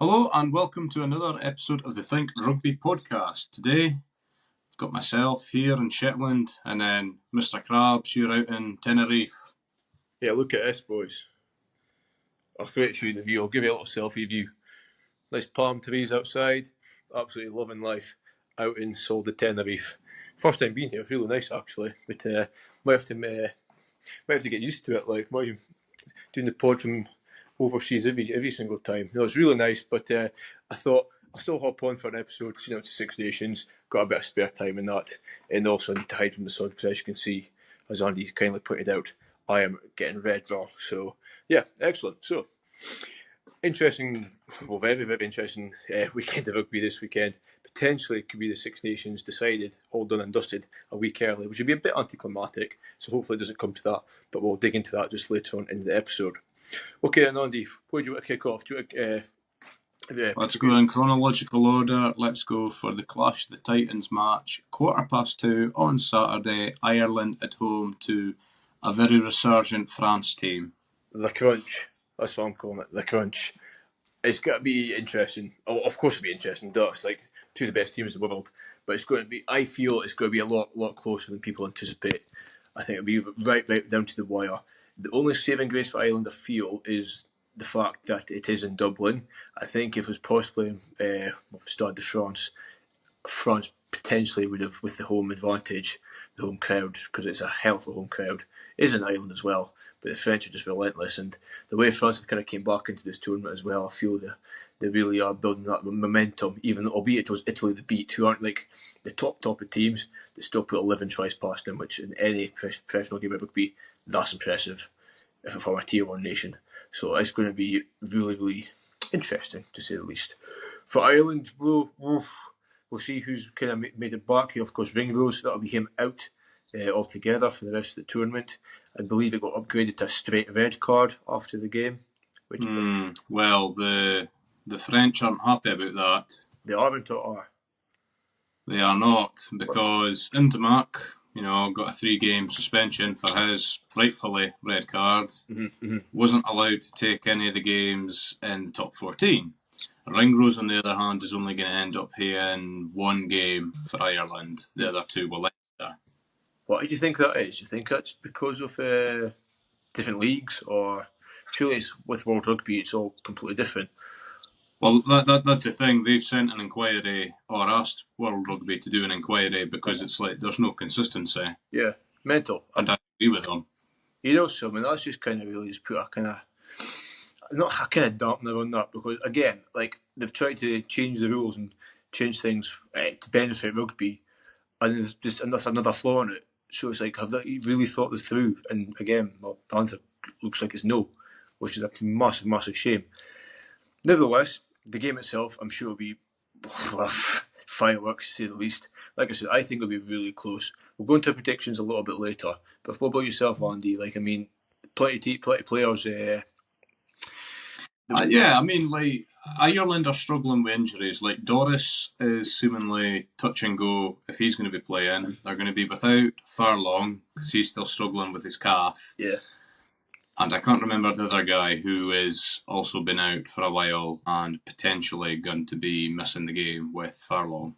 Hello and welcome to another episode of the Think Rugby podcast. Today, I've got myself here in Shetland and then Mr. Krabs, you're out in Tenerife. Yeah, look at this, boys. I'll create you the view. I'll give you a little selfie view. Nice palm trees outside. Absolutely loving life out in Sol de Tenerife. First time being here. It's really nice, actually. But might have to get used to it. Like, doing the pod from overseas every single time. No, it's really nice. But I thought I'll still hop on for an episode. It's Six Nations. Got a bit of spare time in that, and also I need to hide from the sun because, as you can see, as Andy kindly pointed out, I am getting red raw. So yeah, excellent. So interesting, well, very very interesting weekend of rugby this weekend. Potentially could be the Six Nations decided, all done and dusted a week early, which would be a bit anticlimactic. So hopefully it doesn't come to that. But we'll dig into that just later on in the episode. Okay, and Andy, where do you want to kick off? Do you want to, Let's go in chronological order. Let's go for the Clash of the Titans match. 2:15 on Saturday, Ireland at home to a very resurgent France team. The crunch. That's what I'm calling it. The crunch. It's got to be interesting. Oh, of course, it'll be interesting. Duh. It's like two of the best teams in the world. But it's going to be. I feel it's going to be a lot closer than people anticipate. I think it'll be right down to the wire. The only saving grace for Ireland, I feel, is the fact that it is in Dublin. I think if it was possibly Stade de France, France potentially would have, with the home advantage, the home crowd, because it's a hell of a home crowd, is in Ireland as well. But the French are just relentless, and the way France have kind of came back into this tournament as well, I feel they really are building that momentum. Even albeit it was Italy the beat, who aren't like the top of teams, they still put 11 tries past them, which in any professional game of rugby, that's impressive. If it for a tier one nation, so it's going to be really interesting to say the least. For Ireland, we'll see who's kind of made it back. Of course, Ringrose, that'll be him out altogether for the rest of the tournament. I believe it got upgraded to a straight red card after the game. Which Well, the French aren't happy about that. They aren't or are? They are not, because Intermac, got a 3-game suspension for his rightfully red card. Wasn't allowed to take any of the games in the top 14. Ringrose, on the other hand, is only going to end up playing 1 game for Ireland. The other 2 will Leinster. What do you think that is? Do you think that's because of different leagues, or surely it's with World Rugby it's all completely different? Well, that's the thing. They've sent an inquiry, or asked World Rugby to do an inquiry, because it's like there's no consistency. Yeah, mental. And I agree with them. Something that's just kind of really just put a kind of dampener on that, because again, like, they've tried to change the rules and change things to benefit rugby, and there's just another flaw in it. So it's like, have they really thought this through? And again, well, the answer looks like it's no, which is a massive shame. Nevertheless, the game itself, I'm sure will be fireworks to say the least. Like I said, I think it'll be really close. We'll go into predictions a little bit later. But what about yourself, Andy? Like, I mean, plenty players. Ireland are struggling with injuries. Like, Doris is seemingly touch and go if he's going to be playing. They're going to be without Furlong because he's still struggling with his calf. Yeah. And I can't remember the other guy who has also been out for a while and potentially going to be missing the game with Furlong.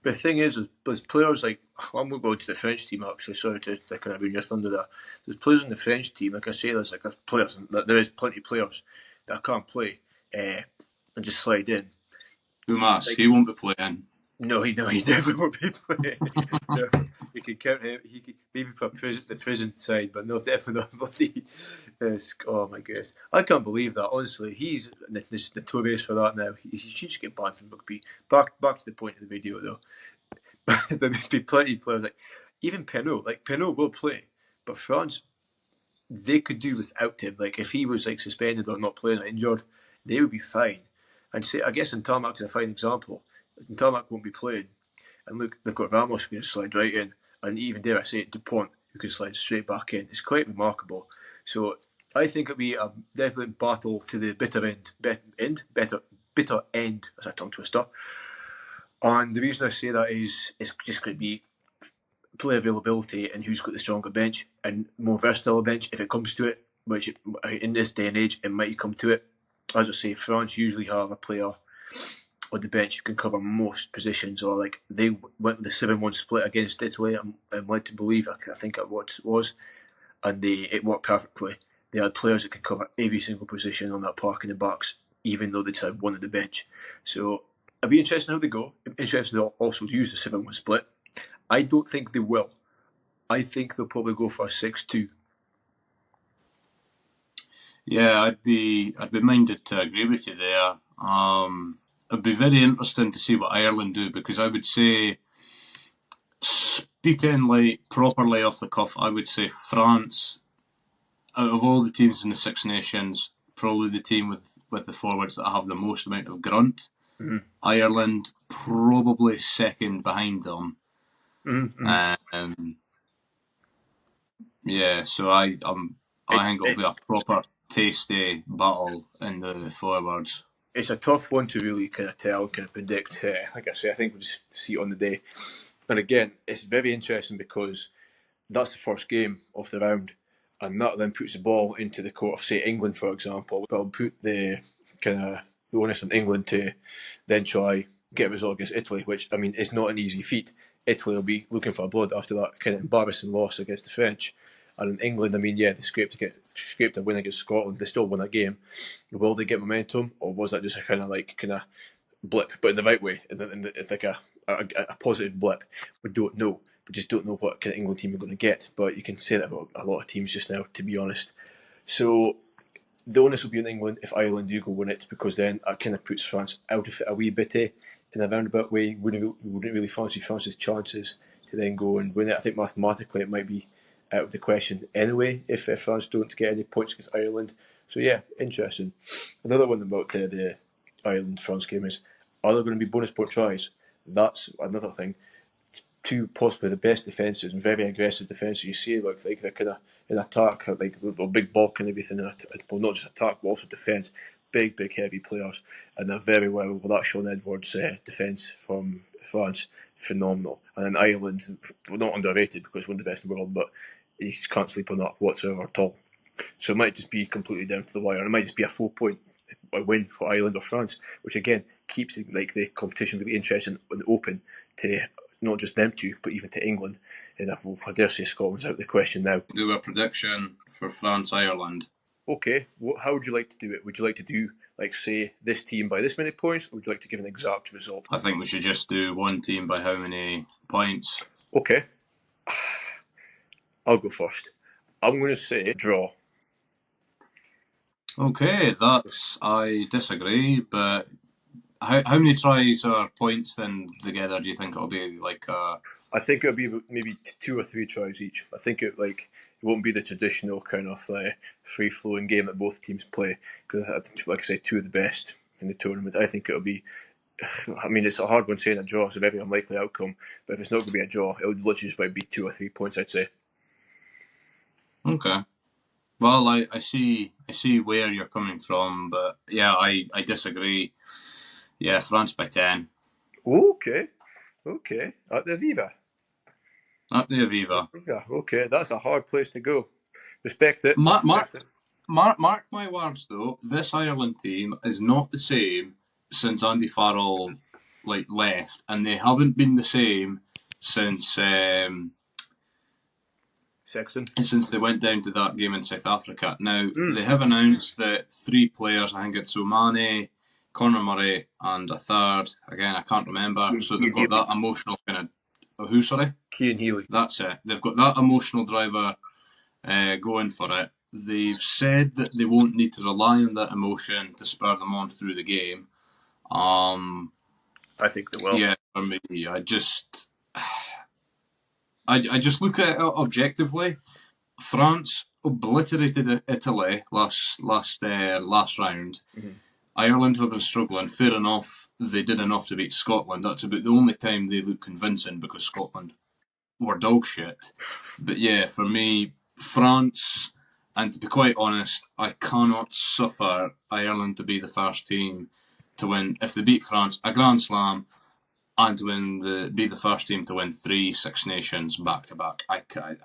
But the thing is, there's players like, I'm going to go to the French team actually, sorry to kind of bring your thunder there. There's players in the French team, like I say, there is plenty of players that can't play and just slide in. Umas, he won't be playing. No, he definitely won't be playing. So you can count him. He could maybe for the prison side, but no, definitely not bloody. Oh my goodness, I can't believe that. Honestly, he's notorious for that now. He should just get banned from rugby. Back to the point of the video though. But there'd be plenty of players like even Penaud. Like, Penaud will play, but France, they could do without him. Like, if he was like suspended or not playing or injured, they would be fine. And say, I guess in Tarmac is a fine example. Tarmac won't be playing, and look, they've got Ramos who can slide right in, and even, dare I say it, Dupont who can slide straight back in. It's quite remarkable. So I think it'll be a definite battle to the bitter end. That's a tongue twister. And the reason I say that is it's just going to be player availability and who's got the stronger bench and more versatile bench if it comes to it. Which in this day and age it might come to it. As I say, France usually have a player on the bench who can cover most positions, or like they went with the 7-1 split against Italy, I'm led to believe, I think it was, and it worked perfectly. They had players that could cover every single position on that park in the box, even though they'd had one at the bench. So it'll be interesting how they go. Interesting to also use the 7-1 split. I don't think they will. I think they'll probably go for a 6-2. Yeah, I'd be minded to agree with you there. It'd be very interesting to see what Ireland do, because I would say, speaking like properly off the cuff, I would say France, out of all the teams in the Six Nations, probably the team with the forwards that have the most amount of grunt. Mm-hmm. Ireland probably second behind them. Mm-hmm. Yeah, so I think it'll be a proper tasty battle in the forwards. It's a tough one to really kind of tell, kind of predict. Like I say, I think we'll just see it on the day. And again, it's very interesting because that's the first game of the round, and that then puts the ball into the court of, say, England, for example. But I'll put the kind of the onus on England to then try get a result against Italy, which, I mean, is not an easy feat. Italy will be looking for blood after that kind of embarrassing loss against the French. And in England, I mean, yeah, they scraped a win against Scotland. They still won that game. Will they get momentum, or was that just a kind of blip, but in the right way? It's like a positive blip. We don't know. We just don't know what kind of England team we're going to get. But you can say that about a lot of teams just now, to be honest. So the onus will be on England if Ireland do go win it, because then that kind of puts France out of it a wee bit in a roundabout way. We wouldn't really fancy France's chances to then go and win it. I think mathematically it might be out of the question anyway if France don't get any points against Ireland. So yeah, interesting. Another one about the Ireland-France game is, are there going to be bonus point tries? That's another thing. Two possibly the best defences and very aggressive defences you see, like they're kind of in attack, like the big bulk and everything. Well, not just attack, but also defence. Big, heavy players, and they're very well with that Sean Edwards defence from France. Phenomenal. And then Ireland, well, not underrated because one of the best in the world, but you just can't sleep on that whatsoever at all. So it might just be completely down to the wire. It might just be a 4-point win for Ireland or France, which again keeps like the competition really interesting and open to not just them two, but even to England. And I dare say Scotland's out of the question now. Do a prediction for France-Ireland. Okay, how would you like to do it? Would you like to do, like, say, this team by this many points, or would you like to give an exact result? I think we should just do one team by how many points. Okay. I'll go first. I'm going to say draw. Okay, I disagree, but how many tries or points then together do you think it'll be? I think it'll be maybe 2 or 3 tries each. I think it won't be the traditional kind of free flowing game that both teams play, because, like I say, 2 of the best in the tournament. I think it'll be. I mean, it's a hard one saying a draw. It's a very unlikely outcome, but if it's not going to be a draw, it would literally just be 2 or 3 points, I'd say. Okay. Well, I see where you're coming from, but yeah, I disagree. Yeah, France by 10. Okay. At the Aviva. At the Aviva. Yeah, okay. That's a hard place to go. Respect it. Mark my words, though. This Ireland team is not the same since Andy Farrell left, and they haven't been the same since Sexton. Since they went down to that game in South Africa. Now, they have announced that 3 players, I think it's Omane, Conor Murray, and a third, again, I can't remember. So they've got that emotional kind of... Who, sorry? Cian Healy. That's it. They've got that emotional driver going for it. They've said that they won't need to rely on that emotion to spur them on through the game. I think they will. Yeah, for me, I just look at it objectively. France obliterated Italy last round. Mm-hmm. Ireland have been struggling. Fair enough, they did enough to beat Scotland. That's about the only time they look convincing, because Scotland were dog shit. But yeah, for me, France, and to be quite honest, I cannot suffer Ireland to be the first team to win, if they beat France, a Grand Slam, and to be the first team to win 3 Six Nations back to back. I can't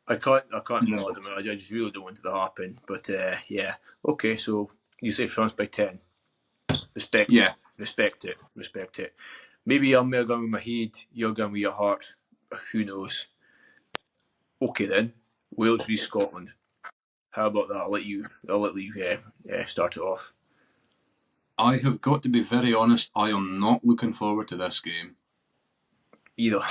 No. I just really don't want it to happen. But yeah, okay. So you say France by 10. Respect. Yeah, Respect it. Maybe I'm going with my head, you're going with your heart. Who knows? Okay then, Wales v Scotland. How about that? I'll let you start it off. I have got to be very honest, I am not looking forward to this game. Either.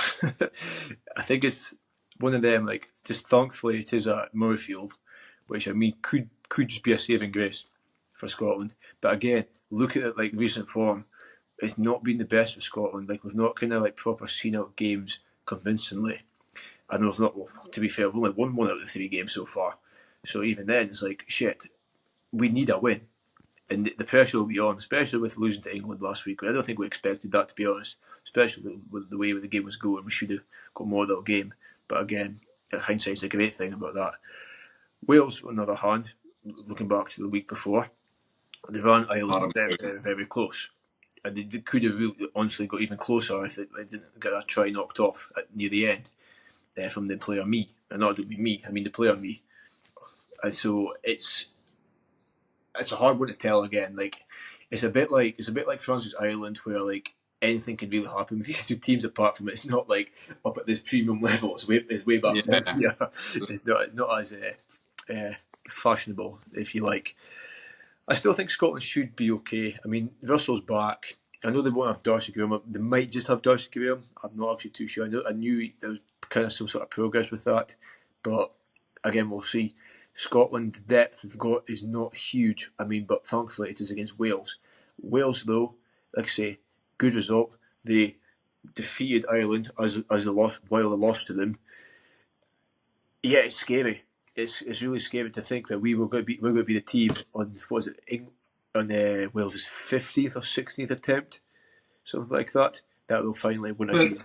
I think it's one of them, like, just thankfully it is at Murrayfield, which I mean could just be a saving grace for Scotland. But again, look at it like recent form. It's not been the best for Scotland. Like, we've not kind of like proper seen out games convincingly. And we've not, well, to be fair, we've only won one out of the 3 games so far. So even then, it's like, shit, we need a win. And the pressure will be on, especially with losing to England last week. I don't think we expected that, to be honest, especially with the way the game was going. We should have got more of that game. But again, hindsight's a great thing about that. Wales, on the other hand, looking back to the week before, they ran Ireland very, very, very close. And they could have really honestly got even closer if they didn't get that try knocked off near the end from the player me. And not me, I mean the player me. And so it's a hard one to tell again. Like, it's a bit like France vs Ireland, where like anything can really happen with these 2 teams. Apart from it's not like up at this premium level. It's way back then. Yeah, it's not as fashionable, if you like. I still think Scotland should be okay. I mean, Russell's back. I know they won't have Darcy Graham. They might just have Darcy Graham. I'm not actually too sure. I knew there was kind of some sort of progress with that, but again, we'll see. Scotland, the depth they've got is not huge. I mean, but thankfully it is against Wales. Wales, though, like I say, good result. They defeated Ireland as they lost, while they lost to them. Yeah, it's scary. It's really scary to think that we're going to be the team on Wales' 50th or 16th attempt, something like that. That will finally win a game.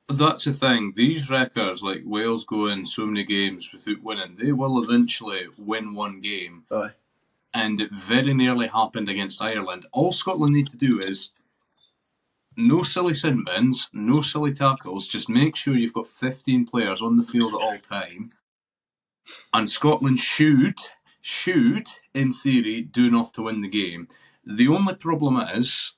That's the thing. These records, like Wales going so many games without winning, they will eventually win one game. Aye. And it very nearly happened against Ireland. All Scotland need to do is no silly sin bins, no silly tackles. Just make sure you've got 15 players on the field at all time. And Scotland should, in theory, do enough to win the game. The only problem is,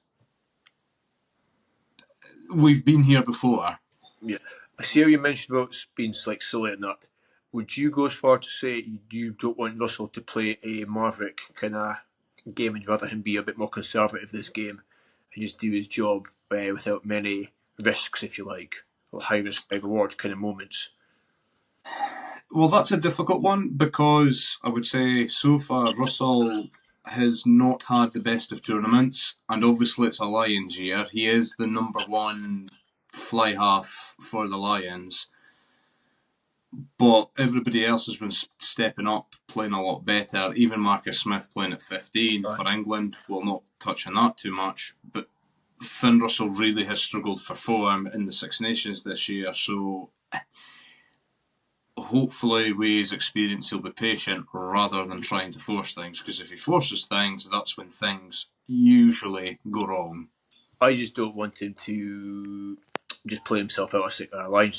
we've been here before. Yeah. I see how you mentioned about being like silly and that. Would you go as far to say you don't want Russell to play a Maverick kind of game and rather him be a bit more conservative this game and just do his job without many risks, if you like, or high risk, high reward kind of moments? Well, that's a difficult one because I would say so far Russell has not had the best of tournaments, and obviously it's a Lions year. He is the number 1 fly half for the Lions, but everybody else has been stepping up, playing a lot better. Even Marcus Smith playing at 15 for England. We'll not touch on that too much, but Finn Russell really has struggled for form in the Six Nations this year, so hopefully with his experience he'll be patient rather than trying to force things, because if he forces things, that's when things usually go wrong. I just don't want him to just play himself out of a line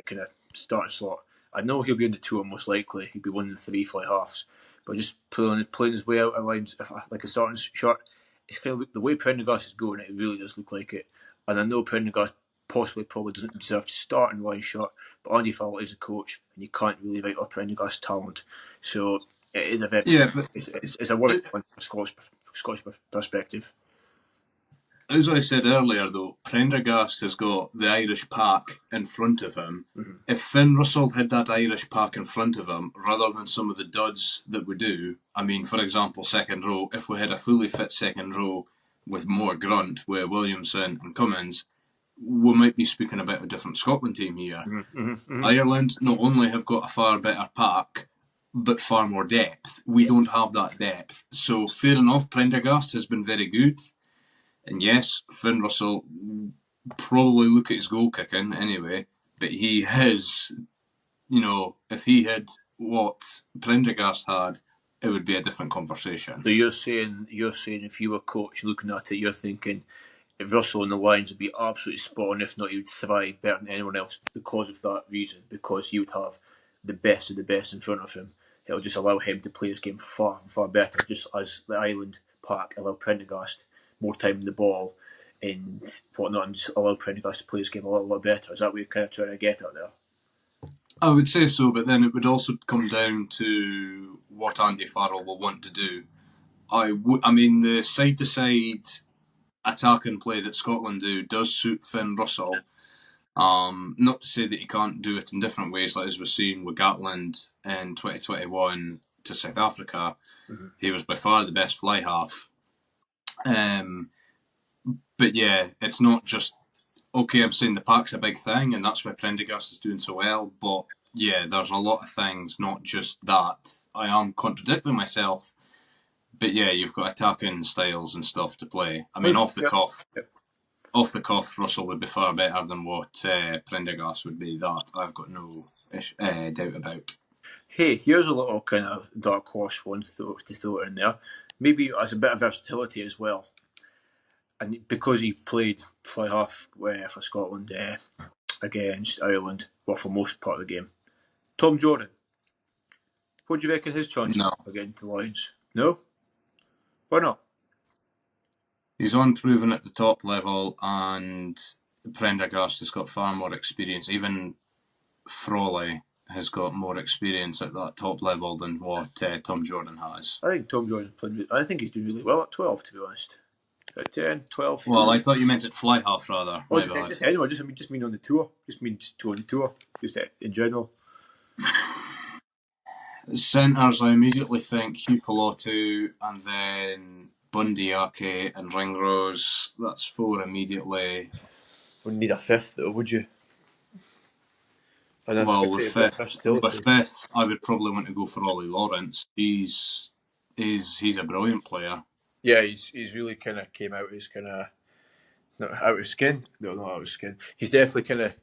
kind of starting slot. I know he'll be on the tour most likely. He'll be one of the 3 fly halves, but just playing his way out of lines like a starting shot. It's kind of the way Prendergast is going. It really does look like it, and I know Prendergast probably doesn't deserve to start in the line shot, but Andy Farrell is a coach, and you can't really write off Prendergast's talent. So it is a very it's a worry from a Scottish perspective. As I said earlier, though, Prendergast has got the Irish pack in front of him. Mm-hmm. If Finn Russell had that Irish pack in front of him, rather than some of the duds that we do, I mean, for example, second row, if we had a fully fit second row with more grunt, with Williamson and Cummins, we might be speaking about a different Scotland team here. Mm-hmm. Ireland not only have got a far better pack, but far more depth. We don't have that depth. So fair enough, Prendergast has been very good. And yes, Finn Russell probably look at his goal kicking anyway, but he has, if he had what Prendergast had, it would be a different conversation. So you're saying if you were coach looking at it, you're thinking if Russell and the Lions would be absolutely spot on, if not he would thrive better than anyone else because of that reason, because he would have the best of the best in front of him. It'll just allow him to play his game far, far better, just as the Ireland pack allow Prendergast more time in the ball and whatnot, and just allow Prendergast to play his game a lot better. Is that what you're kind of trying to get at there? I would say so, but then it would also come down to what Andy Farrell will want to do. I mean, the side-to-side attacking play that Scotland do does suit Finn Russell. Not to say that he can't do it in different ways, like as we're seeing with Gatland in 2021 to South Africa. Mm-hmm. He was by far the best fly half. But yeah, it's not just, okay, I'm saying the pack's a big thing, and that's why Prendergast is doing so well, but yeah, there's a lot of things, not just that. I am contradicting myself, but yeah, you've got attacking styles and stuff to play. I mean, off the cuff, Russell would be far better than what Prendergast would be. That I've got no doubt about. Hey, here's a little kind of dark horse one to throw it in there. Maybe as a bit of versatility as well. And because he played fly half for Scotland against Ireland, well, for most part of the game. Tom Jordan, what do you reckon his chances No, against the Lions? No? Why not? he's unproven at the top level, and Prendergast has got far more experience. Even Frawley has got more experience at that top level than what Tom Jordan has. I think Tom Jordan's playing. I think he's doing really well at 12, to be honest. At 10, 12. Well, I thought you meant at fly half rather. Oh, anyway, just mean on the tour. Just on the tour. Just in general. Centres, I immediately think Hugh Pilotu and then Bundy Ake and Ringrose. That's four immediately. Wouldn't need a fifth, though, would you? Well, with fifth, I would probably want to go for Ollie Lawrence. He's a brilliant player. Yeah, he's really kind of came out his kind of out of his skin. No, not out of his skin. He's definitely kind of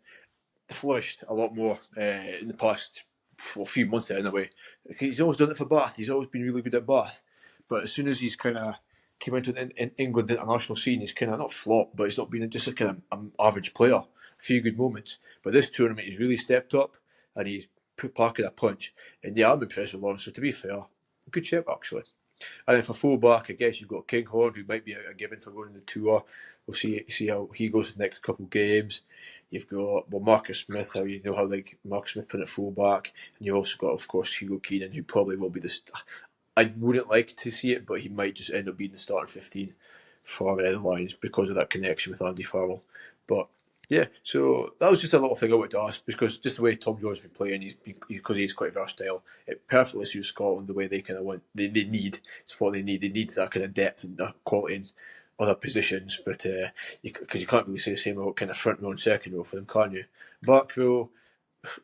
flourished a lot more in the past few months anyway. He's always done it for Bath. He's always been really good at Bath. But as soon as he's kind of came into in England international scene, he's kind of not flopped, but he's not been just a kind of an average player. A few good moments. But this tournament, he's really stepped up and he's put back in a punch. And yeah, I'm impressed with Lawrence. So to be fair, good shape actually. And then for full back, I guess you've got Kinghorn, who might be a given for going on the tour. We'll see how he goes the next couple of games. You've got Marcus Smith, how Marcus Smith put at full back, and you've also got, of course, Hugo Keenan, who probably will be the. I wouldn't like to see it, but he might just end up being the starting 15 for the Lions because of that connection with Andy Farrell. But yeah, so that was just a little thing I wanted to ask, because just the way Tom Jordan's been playing, because he's quite versatile, it perfectly suits Scotland the way they kind of want. They need, it's what they need. They need that kind of depth and that quality in other positions, but because you can't really say the same about kind of front row and second row for them, can you? Back row,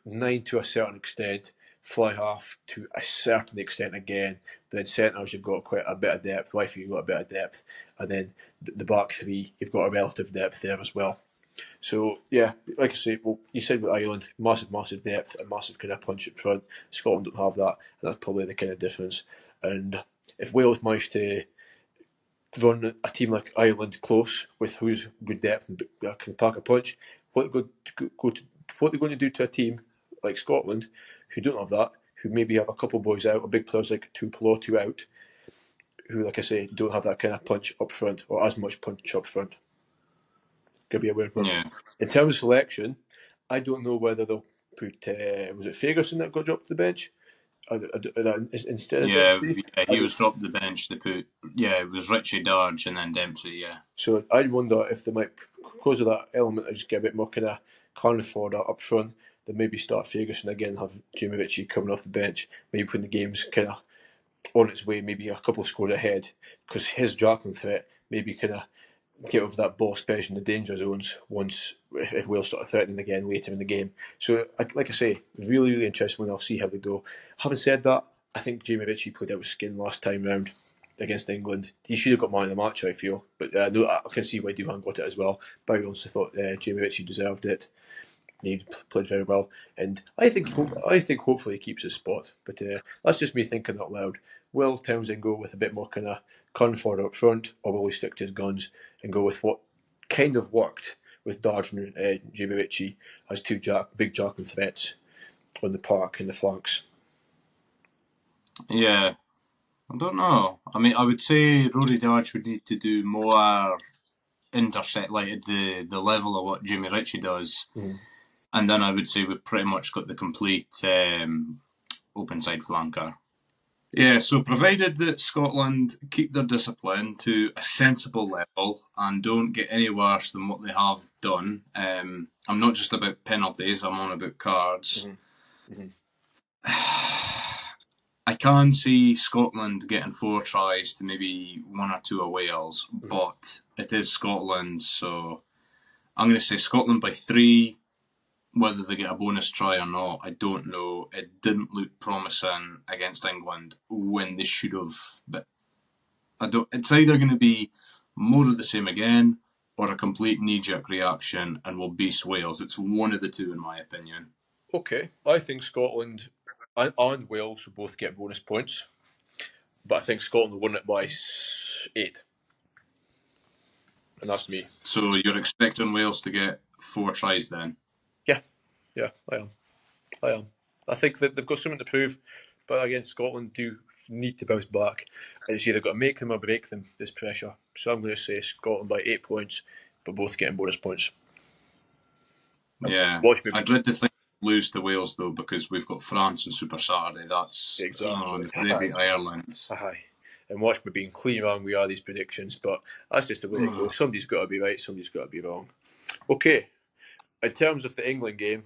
9 to a certain extent, fly half to a certain extent again. But then centres, you've got quite a bit of depth. Right, you've got a bit of depth, and then the back three, you've got a relative depth there as well. So yeah, like I say, well, you said with Ireland, massive depth, a massive kind of punch up front. Scotland don't have that, and that's probably the kind of difference. And if Wales manage to run a team like Ireland close with who's good depth and can pack a punch, what they're going to do to a team like Scotland, who don't have that, who maybe have a couple of boys out, or big players like Pilotu out, who, like I say, don't have that kind of punch up front, or as much punch up front. Could be a weird one. Yeah. In terms of selection, I don't know whether they'll put was it Ferguson that got dropped to the bench instead of Dempsey? Yeah, he was dropped to the bench. They put it was Richie Darge and then Dempsey. Yeah. So I wonder if they might, because of that element, I just get a bit more kind of cannon fodder up front. They maybe start Ferguson again, have Jamie Ritchie coming off the bench, maybe putting the games kind of on its way, maybe a couple of scores ahead, because his Jackman threat maybe kind of get over that ball, especially in the danger zones, once if Wales start threatening again later in the game. So, like I say, really interesting when I'll see how they go. Having said that, I think Jamie Ritchie played out with skin last time round against England. He should have got man of the match, I feel, but I can see why Duhan got it as well. But I honestly thought Jamie Ritchie deserved it. He played very well, and I think hopefully he keeps his spot. But that's just me thinking out loud. Will Townsend go with a bit more kind of confidence up front, or will he stick to his guns and go with what kind of worked with Darge and Jamie Ritchie as two big jacking threats on the park and the flanks? Yeah, I don't know. I mean, I would say Rory Darge would need to do more intercept, like at the level of what Jimmy Ritchie does. And then I would say we've pretty much got the complete open side flanker. Yeah, so provided that Scotland keep their discipline to a sensible level and don't get any worse than what they have done, I'm not just about penalties, I'm on about cards. I can see Scotland getting 4 tries to maybe 1 or 2 of Wales, but it is Scotland, so I'm going to say Scotland by 3. Whether they get a bonus try or not, I don't know. It didn't look promising against England when they should have. But it's either going to be more of the same again or a complete knee-jerk reaction and we'll beat Wales. It's one of the two, in my opinion. Okay, I think Scotland and Wales will both get bonus points, but I think Scotland will win it by 8. And that's me. So you're expecting Wales to get 4 tries then? Yeah, I am. I think that they've got something to prove, but again, Scotland do need to bounce back. And it's either got to make them or break them, this pressure. So I'm going to say Scotland by 8 points, but both getting bonus points. Yeah, I dread to think lose to Wales though, because we've got France on Super Saturday. That's exactly. If they beat Ireland. Aye. And watch me being clean wrong we are these predictions, but that's just the way it goes. Somebody's got to be right, somebody's got to be wrong. Okay, in terms of the England game,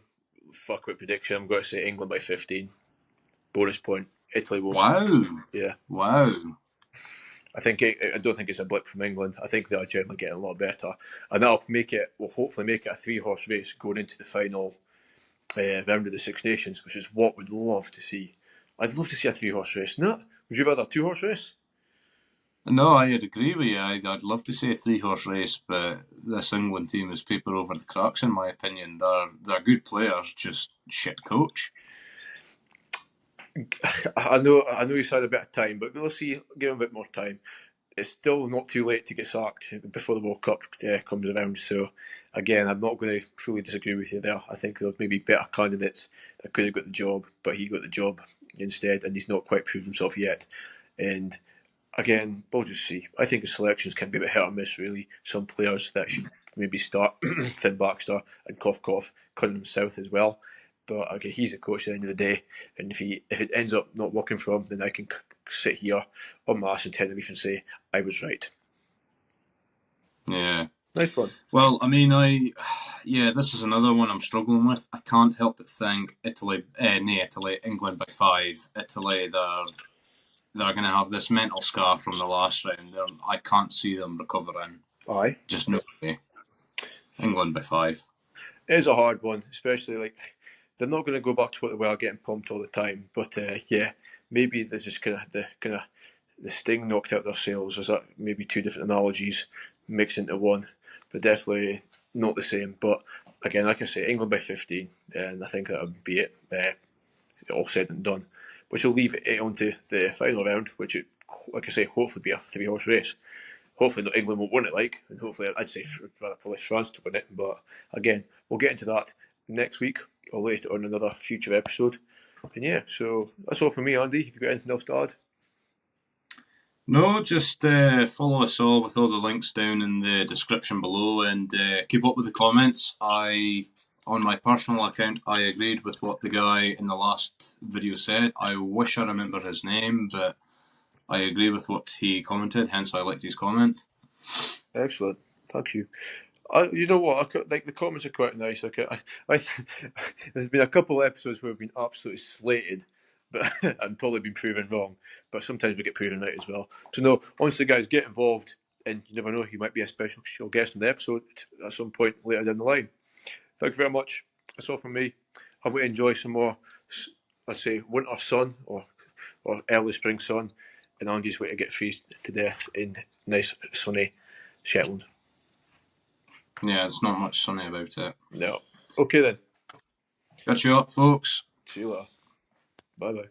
fuck with prediction, I'm going to say England by 15. Bonus point. Italy will. Wow. Yeah. Wow. I don't think it's a blip from England. I think they are generally getting a lot better, and that'll hopefully make it a 3-horse race going into the final round of the Six Nations, which is what we'd love to see. I'd love to see a 3-horse race. No, would you rather a 2-horse race? No, I'd agree with you. I'd love to see a 3-horse race, but this England team is paper over the cracks, in my opinion. They're good players, just shit coach. I know he's had a bit of time, but let's see, give him a bit more time. It's still not too late to get sacked before the World Cup comes around. So, again, I'm not going to fully disagree with you there. I think there may be better candidates that could have got the job, but he got the job instead, and he's not quite proved himself yet. And again, we'll just see. I think his selections can be a bit hit or miss, really. Some players that should maybe start, Finn Baxter and Cunningham South as well. But okay, he's a coach at the end of the day, and if it ends up not working for him, then I can sit here on my ass in Tenerife and say I was right. Yeah. Nice one. Well, I mean, this is another one I'm struggling with. I can't help but think England by 5. Italy, they're going to have this mental scar from the last round. I can't see them recovering. Aye. Just no way. England by 5. It is a hard one, especially they're not going to go back to what they were getting pumped all the time. But maybe there's just the sting knocked out their sails. Is that maybe 2 different analogies mixed into one? But definitely not the same. But again, like I say, England by 15, and I think that would be it. All said and done. Which will leave it onto the final round, which, like I say, hopefully be a 3-horse race. Hopefully England won't win it, and hopefully I'd say rather probably France to win it. But again, we'll get into that next week or later on another future episode. And yeah, so that's all from me, Andy. Have you got anything else to add? No, just follow us all with all the links down in the description below, and keep up with the comments. On my personal account, I agreed with what the guy in the last video said. I wish I remember his name, but I agree with what he commented, hence I liked his comment. Excellent. Thank you. You know what? The comments are quite nice. There's been a couple of episodes where we've been absolutely slated, but and probably been proven wrong. But sometimes we get proven right as well. So no, honestly, guys, get involved, and you never know, you might be a special guest in the episode at some point later down the line. Thank you very much. That's all from me. I hope you enjoy some more, let's say, winter sun or early spring sun, and Andy's way to get freezed to death in nice sunny Shetland. Yeah, it's not much sunny about it. No. Okay then. Catch you up, folks. See you later. Bye bye.